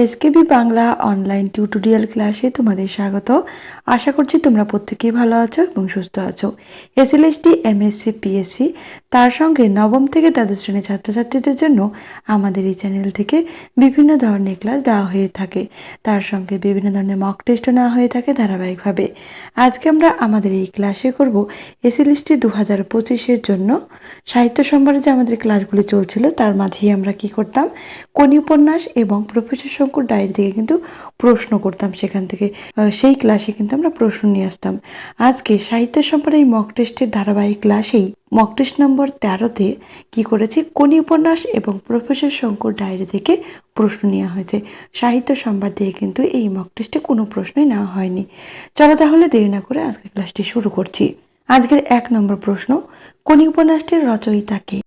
SKB Bangla online tutorial ক্লাসে তোমাদের স্বাগত। আশা করছি তোমরা প্রত্যেকেই ভালো আছো এবং সুস্থ আছো। এসএলএসটি এমএসসি পিএসসি তার সঙ্গে নবম থেকে দ্বাদশ শ্রেণীর ছাত্রছাত্রীদের জন্য আমাদের এই চ্যানেল থেকে বিভিন্ন ধরনের ক্লাস দেওয়া হয়ে থাকে। তার সঙ্গে বিভিন্ন ধরনের মক টেস্টও নেওয়া হয়ে থাকে ধারাবাহিকভাবে। আজকে আমরা আমাদের এই ক্লাসে করব এসএলএসটি 2025-এর জন্য সাহিত্য সম্ভারে যে আমাদের ক্লাসগুলি চলছিল তার মাঝেই আমরা কি করতাম, কোনি উপন্যাস এবং প্রফেসর শঙ্কুর ডায়েরি থেকে কিন্তু প্রশ্ন করতাম। সেখান থেকে সেই ক্লাসে কিন্তু আমরা প্রশ্ন নিয়ে আসতাম। আজকে সাহিত্য সম্ভারে এই মক টেস্টের ধারাবাহিক ক্লাসেই মক টেস্ট নম্বর 13-তে কি করেছি, কোনি উপন্যাস এবং প্রফেসর শঙ্কুর ডায়েরি থেকে প্রশ্ন নেওয়া হয়েছে। সাহিত্য সম্ভার দিয়ে কিন্তু এই মক টেস্টে কোনো প্রশ্নই নেওয়া হয়নি। চলো তাহলে দেরি না করে আজকের ক্লাসটি শুরু করছি। আজকের 1 নম্বর প্রশ্ন, কোনি উপন্যাসটির রচয়িতা কে?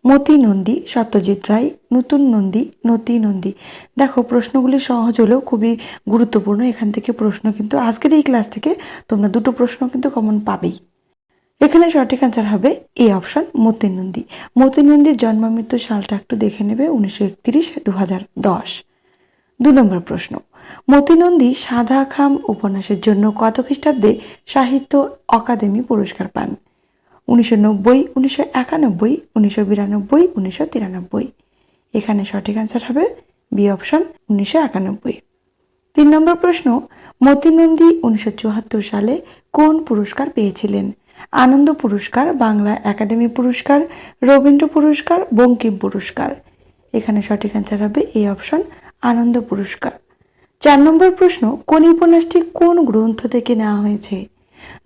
মতি নন্দী, সত্যজিৎ রায়, নতুন নন্দী, নতি নন্দী। দেখো প্রশ্নগুলি সহজ হলেও খুবই গুরুত্বপূর্ণ। এখান থেকে প্রশ্ন কিন্তু আজকের এই ক্লাস থেকে তোমরা দুটো প্রশ্ন কিন্তু কমন পাবেই। এখানে সঠিক অ্যান্সার হবে এ অপশন, মতি নন্দী। মতি নন্দীর জন্ম মৃত্যু সালটা একটু দেখে নেবে, 1931-2010। 2 নম্বর প্রশ্ন, মতি নন্দী সাদা খাম উপন্যাসের জন্য কত খ্রিস্টাব্দে সাহিত্য অকাদেমি পুরস্কার পান? 1990, 1991, 1992, 1993। এখানে সঠিক অ্যান্সার হবে বি অপশন, 1991। 3 নম্বর প্রশ্ন, মতি নন্দী 1974 সালে কোন পুরস্কার পেয়েছিলেন? আনন্দ পুরস্কার, বাংলা একাডেমি পুরস্কার, রবীন্দ্র পুরস্কার, বঙ্কিম পুরস্কার। এখানে সঠিক অ্যান্সার হবে এ অপশন, আনন্দ পুরস্কার। 4 নম্বর প্রশ্ন, কোন উপন্যাসটি কোন গ্রন্থ থেকে নেওয়া হয়েছে?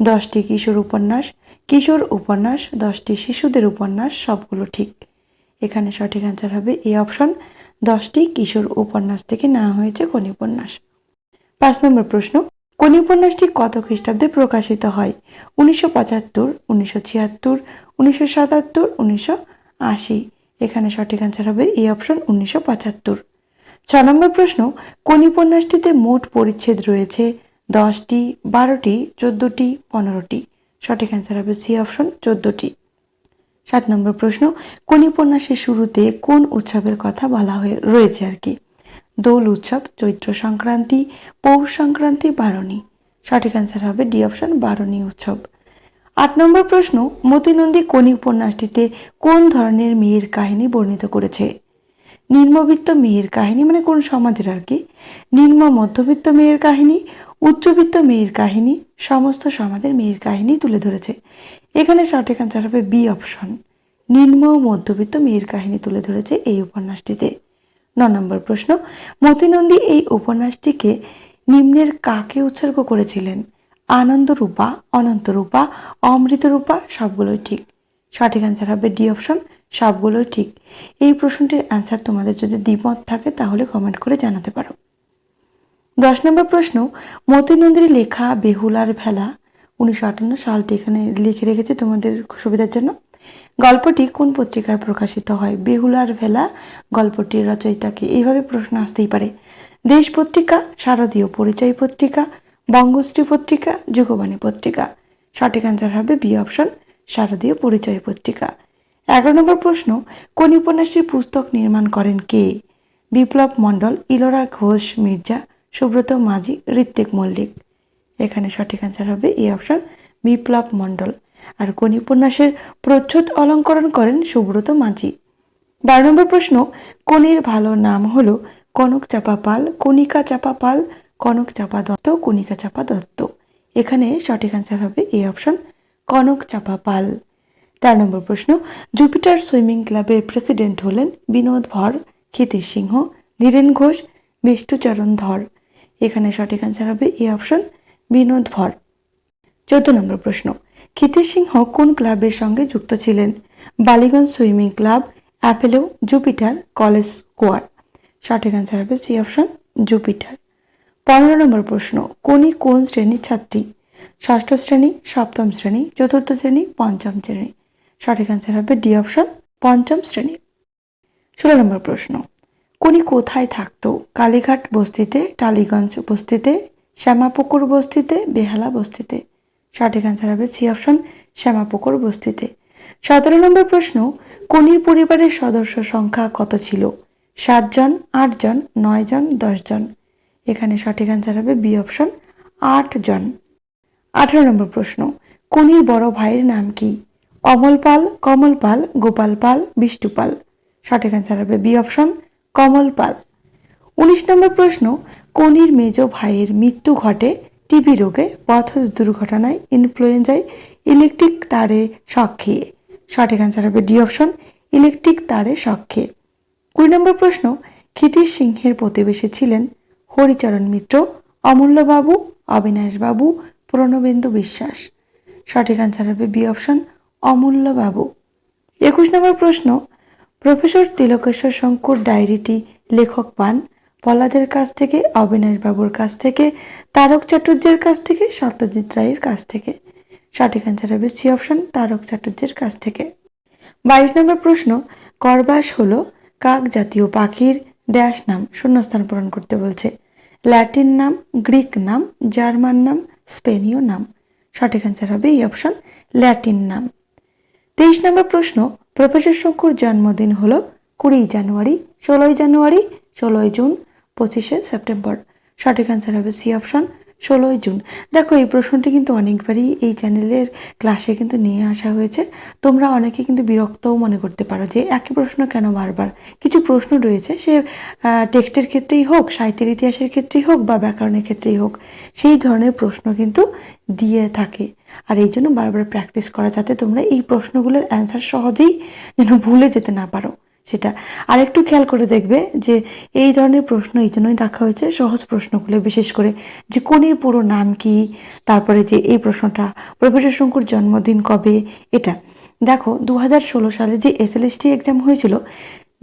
10টি কিশোর উপন্যাস, কিশোর উপন্যাস, 10টি শিশুদের উপন্যাস, সবগুলো ঠিক। এখানে সঠিক অ্যান্সার হবে এ অপশন, 10টি কিশোর উপন্যাস থেকে নেওয়া হয়েছে কোন উপন্যাস। 5 নম্বর প্রশ্ন, কোন উপন্যাসটি কত খ্রিস্টাব্দে প্রকাশিত হয়? 1975, 1976, 1977, 1980। এখানে সঠিক অ্যান্সার হবে এ অপশন, 1975। 6 নম্বর প্রশ্ন, কোন উপন্যাসটিতে মোট পরিচ্ছেদ রয়েছে? 10টি, 12টি, 14টি, 15টি। সঠিক অ্যান্সার হবে সি অপশন, 14টি। 7 নম্বর প্রশ্ন, কোন উপন্যাসের শুরুতে কোন উৎসবের কথা বলা রয়েছে আর কি? দোল উৎসব, চৈত্র সংক্রান্তি, পৌষ সংক্রান্তি, বারণী। সঠিক অ্যান্সার হবে ডি অপশন, বারণী উৎসব। 8 নম্বর প্রশ্ন, মতি নন্দী কোন উপন্যাসটিতে কোন ধরনের মেয়ের কাহিনী বর্ণিত করেছে? নিম্নবিত্ত মেয়ের কাহিনী, মানে কোন সমাজের আর কি, নিম্ন মধ্যবিত্ত মেয়ের কাহিনী, উচ্চবিত্ত মেয়ের কাহিনী, সমস্ত সমাজের মেয়ের কাহিনী তুলে ধরেছে। এখানে সঠিক অ্যান্সার হবে বি অপশন, নিম্ন মধ্যবিত্ত মেয়ের কাহিনী তুলে ধরেছে এই উপন্যাসটিতে। 9 নম্বর প্রশ্ন, মতি নন্দী এই উপন্যাসটিকে নিম্নের কাকে উৎসর্গ করেছিলেন? আনন্দরূপা, অনন্তরূপা, অমৃতরূপা, সবগুলোই ঠিক। সঠিক অ্যান্সার হবে ডি অপশন, সবগুলোই ঠিক। এই প্রশ্নটির অ্যান্সার তোমাদের যদি দ্বিমত থাকে তাহলে কমেন্ট করে জানাতে পারো। 10 নম্বর প্রশ্ন, মতি নন্দীর লেখা বেহুলার ভেলা, 1958 সালটি এখানে লিখে রেখেছে তোমাদের সুবিধার জন্য। গল্পটি কোন পত্রিকায় প্রকাশিত হয়? বেহুলার ভেলা গল্পটির রচয়িতাকে। এইভাবে প্রশ্ন আসতেই পারে। দেশ পত্রিকা, শারদীয় পরিচয় পত্রিকা, বঙ্গশ্রী পত্রিকা, যুগবাণী পত্রিকা। সঠিক অ্যান্সার হবে বি অপশন, শারদীয় পরিচয় পত্রিকা। 11 নম্বর প্রশ্ন, কোন উপন্যাসটির পুস্তক নির্মাণ করেন কে? বিপ্লব মণ্ডল, ইলোরা ঘোষ মির্জা, সুব্রত মাঝি, ঋত্বিক মল্লিক। এখানে সঠিক অ্যান্সার হবে এ অপশন, বিপ্লব মণ্ডল। আর কোন উপন্যাসের প্রচ্ছদ অলঙ্করণ করেন? সুব্রত মাঝি। 12 নম্বর প্রশ্ন, কনির ভালো নাম হলো কনক চাপা পাল, কণিকা চাপা পাল, কনক চাপা দত্ত, কণিকা চাপা দত্ত। এখানে সঠিক অ্যান্সার হবে এ অপশন, কনক চাপা পাল। 13 নম্বর প্রশ্ন, জুপিটার সুইমিং ক্লাবের প্রেসিডেন্ট হলেন বিনোদ ভর, ক্ষিতিশ সিংহ, ধীরেন ঘোষ, বিষ্ণুচরণ ধর। এখানে সঠিক অ্যান্সার হবে এ অপশন, বিনোদ ভর। 14 নম্বর প্রশ্ন, ক্ষিতিশ সিংহ কোন ক্লাবের সঙ্গে যুক্ত ছিলেন? Ballygunge swimming club, Apollo, Jupiter, college square. সঠিক অ্যান্সার হবে সি অপশন, জুপিটার। 15 নম্বর প্রশ্ন, কোনি কোন শ্রেণীর ছাত্রী? ষষ্ঠ শ্রেণী, সপ্তম শ্রেণী, চতুর্থ শ্রেণী, পঞ্চম শ্রেণী। সঠিক অ্যান্সার হবে ডি অপশন, পঞ্চম শ্রেণী। 16 নম্বর প্রশ্ন, কোনি কোথায় থাকতো? কালীঘাট বস্তিতে, টালিগঞ্জ বস্তিতে, শ্যামাপুকুর বস্তিতে, বেহালা বস্তিতে। সঠিক অ্যান্সার হবে সি অপশন, শ্যামাপুকুর বস্তিতে। 17 নম্বর প্রশ্ন, কনির পরিবারের সদস্য সংখ্যা কত ছিল? 7 জন, 8 জন, 9 জন, 10 জন। এখানে সঠিক অ্যান্সার হবে বি অপশন 8 জন। 18 নম্বর প্রশ্ন, কনির বড় ভাইয়ের নাম কি? অমল পাল, কমল পাল, গোপাল পাল, বিষ্টু পাল। সঠিক অ্যান্সার হবে বি অপশন কমল পাল। 19 নম্বর প্রশ্ন, কনির মেজ ভাইয়ের মৃত্যু ঘটে টিবি রোগে, পথ দুর্ঘটনায়, ইনফ্লুয়েঞ্জায়, ইলেকট্রিক তারে শক খেয়ে। সঠিক অ্যান্সার হবে ডি অপশন ইলেকট্রিক তারে শক খেয়ে। 20 নম্বর প্রশ্ন, ক্ষিতিশ সিংহের প্রতিবেশী ছিলেন হরিচরণ মিত্র, অমূল্যবাবু, অবিনাশবাবু, প্রণবেন্দু বিশ্বাস। সঠিক অ্যান্সার হবে বি অপশন অমূল্যবাবু। 21 নম্বর প্রশ্ন, প্রফেসর তিলকেশ্বর শঙ্কুর ডায়েরিটি লেখক পান পলাদের কাছ থেকে, অবিনাশবাবুর কাছ থেকে, তারক চাটুর্যের কাছ থেকে, সত্যজিৎ রায়ের কাছ থেকে। সঠিক অ্যান্সার হবে সি অপশন তারক চাটুর্যের কাছ থেকে। 22 নম্বর প্রশ্ন, করবাস হলো কাক জাতীয় পাখির ড্যাশ নাম, শূন্যস্থান পূরণ করতে বলছে। ল্যাটিন নাম, গ্রিক নাম, জার্মান নাম, স্পেনীয় নাম। সঠিক অ্যান্সার হবে এই অপশন ল্যাটিন নাম। 23 নম্বর প্রশ্ন, প্রফেসর শঙ্কুর জন্মদিন হলো 20 জানুয়ারি, 16 জানুয়ারি, 16 জুন, 25 সেপ্টেম্বর। সঠিক অ্যান্সার হবে সি অপশন 16 জুন। দেখো এই প্রশ্নটি কিন্তু অনেকবারই এই চ্যানেলের ক্লাসে কিন্তু নিয়ে আসা হয়েছে। তোমরা অনেকে কিন্তু বিরক্তও মনে করতে পারো যে একই প্রশ্ন কেন বারবার। কিছু প্রশ্ন রয়েছে, সে টেক্সটের ক্ষেত্রেই হোক, সাহিত্যের ইতিহাসের ক্ষেত্রেই হোক বা ব্যাকরণের ক্ষেত্রেই হোক, সেই ধরনের প্রশ্ন কিন্তু দিয়ে থাকে। আর এই জন্য বারবার প্র্যাকটিস করা, যাতে তোমরা এই প্রশ্নগুলোর অ্যান্সার সহজেই যেন ভুলে যেতে না পারো সেটা। আর একটু খেয়াল করে দেখবে যে এই ধরনের প্রশ্ন এই জন্যই রাখা হয়েছে, সহজ প্রশ্নগুলো, বিশেষ করে যে কনির পুরো নাম কি, তারপরে যে এই প্রশ্নটা প্রফেসর শঙ্কুর জন্মদিন কবে, এটা দেখো 2016 সালে যে SLST এক্সাম হয়েছিল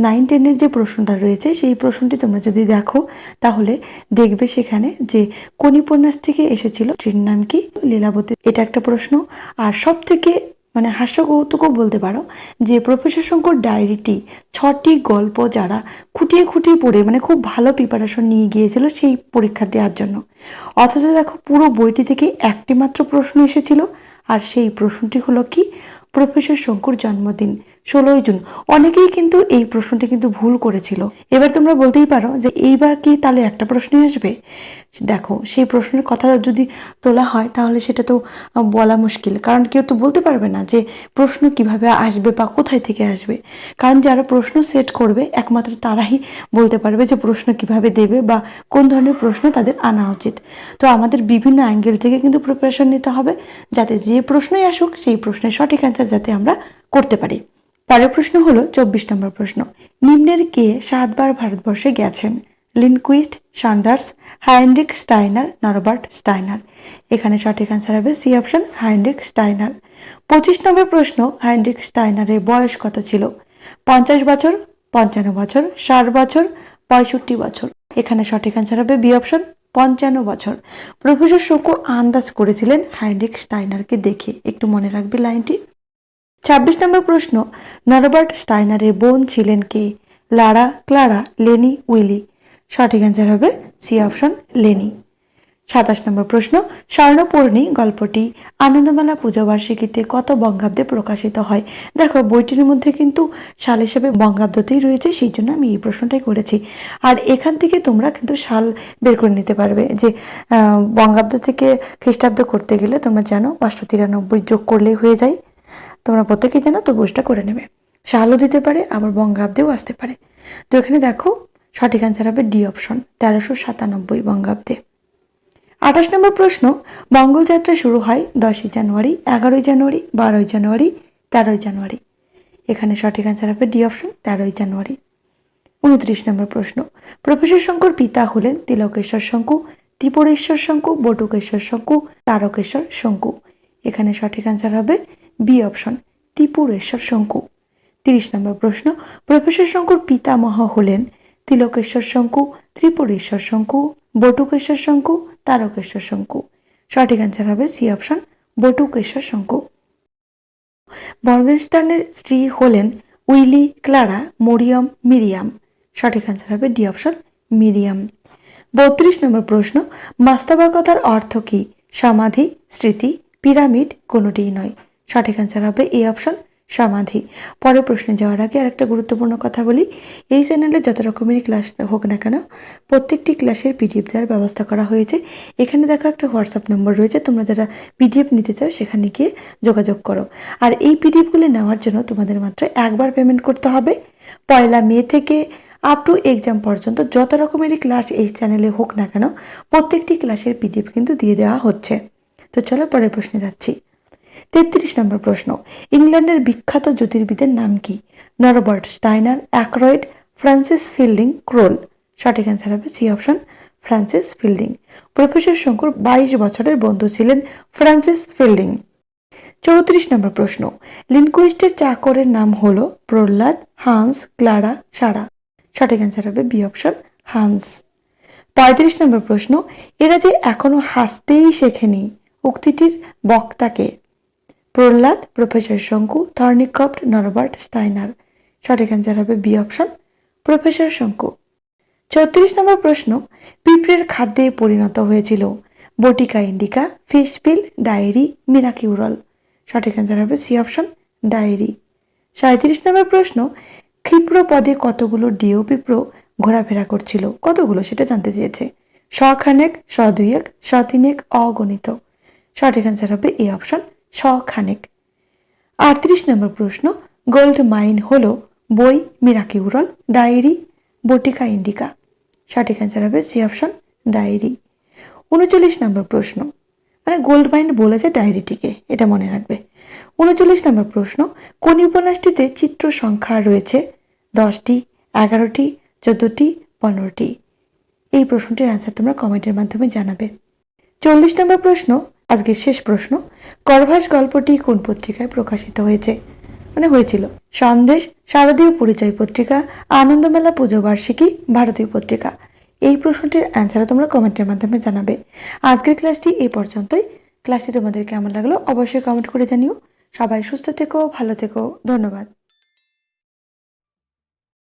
9-10-এর যে প্রশ্নটা রয়েছে, সেই প্রশ্নটি তোমরা যদি দেখো তাহলে দেখবে সেখানে যে কোন উপন্যাস থেকে এসেছিল, সেটির নাম কি, লীলাবতী। এটা একটা প্রশ্ন। আর সব থেকে মানে হাস্যকৌতুকও বলতে পারো যে প্রফেসর শঙ্কুর ডায়েরিটি 6টি গল্প যারা খুঁটিয়ে খুঁটিয়ে পড়ে মানে খুব ভালো প্রিপারেশন নিয়ে গিয়েছিল সেই পরীক্ষা দেওয়ার জন্য, অথচ দেখো পুরো বইটি থেকে একটি মাত্র প্রশ্ন এসেছিল। আর সেই প্রশ্নটি হলো কি, প্রফেসর শঙ্কুর জন্মদিন 16 জুন। অনেকেই কিন্তু এই প্রশ্নটি কিন্তু ভুল করেছিল। এবার তোমরা বলতেই পারো যে এইবার কি তাহলে একটা প্রশ্নই আসবে? দেখো সেই প্রশ্নের কথা যদি তোলা হয় তাহলে সেটা তো বলা মুশকিল, কারণ কেউ তো বলতে পারবে না যে প্রশ্ন কিভাবে আসবে বা কোথায় থেকে আসবে। কারণ যারা প্রশ্ন সেট করবে একমাত্র তারাই বলতে পারবে যে প্রশ্ন কিভাবে দেবে বা কোন ধরনের প্রশ্ন তাদের আনা উচিত। তো আমাদের বিভিন্ন অ্যাঙ্গেল থেকে কিন্তু প্রিপারেশন নিতে হবে, যাতে যে প্রশ্নই আসুক সেই প্রশ্নের সঠিক অ্যান্সার যাতে আমরা করতে পারি। পরের প্রশ্ন হলো 24 নম্বর প্রশ্ন, নিম্নের কে 7 বার ভারতবর্ষে গেছেন? Lindquist, Sanders, Heinrich Steiner, Norbert Steiner. এখানে সঠিক অ্যান্সার হবে সি অপশন হাইনরিক স্টাইনার। 25 নম্বর প্রশ্ন, হাইনরিক স্টাইনারের বয়স কত ছিল? 50 বছর, 55 বছর, 60 বছর, 65 বছর। এখানে সঠিক অ্যান্সার হবে বি অপশন 55 বছর। প্রফেসর শঙ্কু আন্দাজ করেছিলেন হাইনরিক স্টাইনারকে দেখে, একটু মনে রাখবে লাইনটি। 26 নম্বর প্রশ্ন, নরবার্ট স্টাইনারের বোন ছিলেন কে? লারা, ক্লারা, লেনি, উইলি। সঠিক অ্যান্সার হবে সি অপশন লেনি। 27 নম্বর প্রশ্ন, স্বর্ণপূর্ণী গল্পটি আনন্দমেলা পূজাবার্ষিকীতে কত বঙ্গাব্দে প্রকাশিত হয়? দেখো বইটির মধ্যে কিন্তু সাল হিসেবে বঙ্গাব্দতেই রয়েছে, সেই জন্য আমি এই প্রশ্নটাই করেছি। আর এখান থেকে তোমরা কিন্তু সাল বের করে নিতে পারবে যে বঙ্গাব্দ থেকে খ্রিস্টাব্দ করতে গেলে তোমরা জানো 593 যোগ করলেই হয়ে যায়। তোমরা প্রত্যেকেই জানো, তো বইটা করে নেবে। সালও দিতে পারে, আবার বঙ্গাব্দেও আসতে পারে। তো এখানে দেখো সঠিক অ্যান্সার হবে ডি অপশন 1397 বঙ্গাব্দে। 28 নম্বর প্রশ্ন, মঙ্গল যাত্রা শুরু হয় 10 জানুয়ারি, 11 জানুয়ারি, 12 জানুয়ারি, 13 জানুয়ারি। এখানে সঠিক অ্যান্সার হবে ডি অপশন 13 জানুয়ারি। 29 নম্বর প্রশ্ন, প্রফেসর শঙ্কুর পিতা হলেন তিলকেশ্বর শঙ্কু, ত্রিপুরেশ্বর শঙ্কু, বটুকেশ্বর শঙ্কু, তারকেশ্বর শঙ্কু। এখানে সঠিক অ্যান্সার হবে বি অপশন ত্রিপুরেশ্বর শঙ্কু। 30 নম্বর প্রশ্ন, প্রফেসর শঙ্কুর পিতামহ হলেন তিলকেশ্বর শঙ্কু, ত্রিপুরেশ্বর শঙ্কু, বটুকেশ্বর শঙ্কু, তারকেশ্বর শঙ্কু। সঠিক অ্যান্সার হবে সি অপশন বটুকেশ্বর শঙ্কু। মর্গেনস্টার্নের স্ত্রী হলেন উইলি, ক্লারা, মরিয়ম, মিরিয়াম। সঠিক অ্যান্সার হবে ডি অপশন মিরিয়াম। 32 নম্বর প্রশ্ন, মাস্তাবা কথার অর্থ কি? সমাধি, স্মৃতি, পিরামিড, কোনোটিই নয়। সঠিক অ্যান্সার হবে এ অপশন সমাধি। পরের প্রশ্নে যাওয়ার আগে আরেকটা গুরুত্বপূর্ণ কথা বলি, এই চ্যানেলে যত রকমেরই ক্লাস হোক না কেন প্রত্যেকটি ক্লাসের পিডিএফ দেওয়ার ব্যবস্থা করা হয়েছে। এখানে দেখো একটা হোয়াটসঅ্যাপ নম্বর রয়েছে, তোমরা যারা পিডিএফ নিতে চাও সেখানে গিয়ে যোগাযোগ করো। আর এই পিডিএফগুলি নেওয়ার জন্য তোমাদের মাত্র একবার পেমেন্ট করতে হবে। 1 মে থেকে আপ টু এক্সাম পর্যন্ত যত রকমেরই ক্লাস এই চ্যানেলে হোক না কেন প্রত্যেকটি ক্লাসের পিডিএফ কিন্তু দিয়ে দেওয়া হচ্ছে। তো চলো পরের প্রশ্নে যাচ্ছি। 33 নম্বর প্রশ্ন, ইংল্যান্ডের বিখ্যাত জ্যোতির্বিদের নাম কি? Norbert Steiner, Ackroyd, Francis Fielding, Kroll. সঠিক অ্যান্সার হবে C option, Francis Fielding. Professor শঙ্কুর 22 বছরের বন্ধু ছিলেন ফ্রান্সিস ফিল্ডিং। 34 নম্বর প্রশ্ন, লিনকুইস্টের চাকরের নাম হলো প্রহ্লাদ, হান্স, ক্লারা, সারা। সঠিক অ্যান্সার হবে বি অপশন, হান্স। 35 নম্বর প্রশ্ন, এরা যে এখনো হাসতেই শেখেনি উক্তিটির বক্তাকে? প্রহ্লাদ, প্রফেসর শঙ্কু, থর্নিকপ্ট, নরবার্ট স্টাইনার। সঠিক অ্যান্সার হবে বি অপশন, প্রফেসর শঙ্কু। 34 নম্বর প্রশ্ন, পিঁপড়ের খাদ্যে পরিণত হয়েছিল বটিকা ইন্ডিকা, ফিশবিল, ডায়েরি, মিনাকিউরল। সঠিক অ্যান্সার হবে সি অপশন, ডায়েরি। 37 নম্বর প্রশ্ন, ক্ষিপ্র পদে কতগুলো ডিও পিঁপড়ো ঘোরাফেরা করছিল? কতগুলো সেটা জানতে চেয়েছে। 100 102 103 অগণিত। সঠিক অ্যান্সার হবে এ অপশন, 100 38 নম্বর প্রশ্ন, গোল্ড মাইন হলো বই, মিরাকিউরল, ডায়েরি, বটিকা ইন্ডিকা। সঠিক অ্যান্সার হবে সি অপশন, ডায়েরি। 39 নম্বর প্রশ্ন, মানে গোল্ড মাইন বলেছে ডায়েরিটিকে, এটা মনে রাখবে। 39 নম্বর প্রশ্ন, কোন উপন্যাসটিতে চিত্র সংখ্যা রয়েছে 10টি, 11টি, 14টি, 15টি? এই প্রশ্নটির অ্যান্সার তোমরা কমেন্টের মাধ্যমে জানাবে। 40 নম্বর প্রশ্ন, আজকের শেষ প্রশ্ন, করভাস গল্পটি কোন পত্রিকায় প্রকাশিত হয়েছে? মানে হয়েছিল সন্দেশ, শারদীয় পরিচয় পত্রিকা, আনন্দমেলা পুজো বার্ষিকী, ভারতীয় পত্রিকা। এই প্রশ্নটির অ্যান্সার তোমরা কমেন্টের মাধ্যমে জানাবে। আজকের ক্লাসটি এই পর্যন্তই। ক্লাসটি তোমাদের কেমন লাগলো অবশ্যই কমেন্ট করে জানিও। সবাই সুস্থ থেকো, ভালো থেকো, ধন্যবাদ।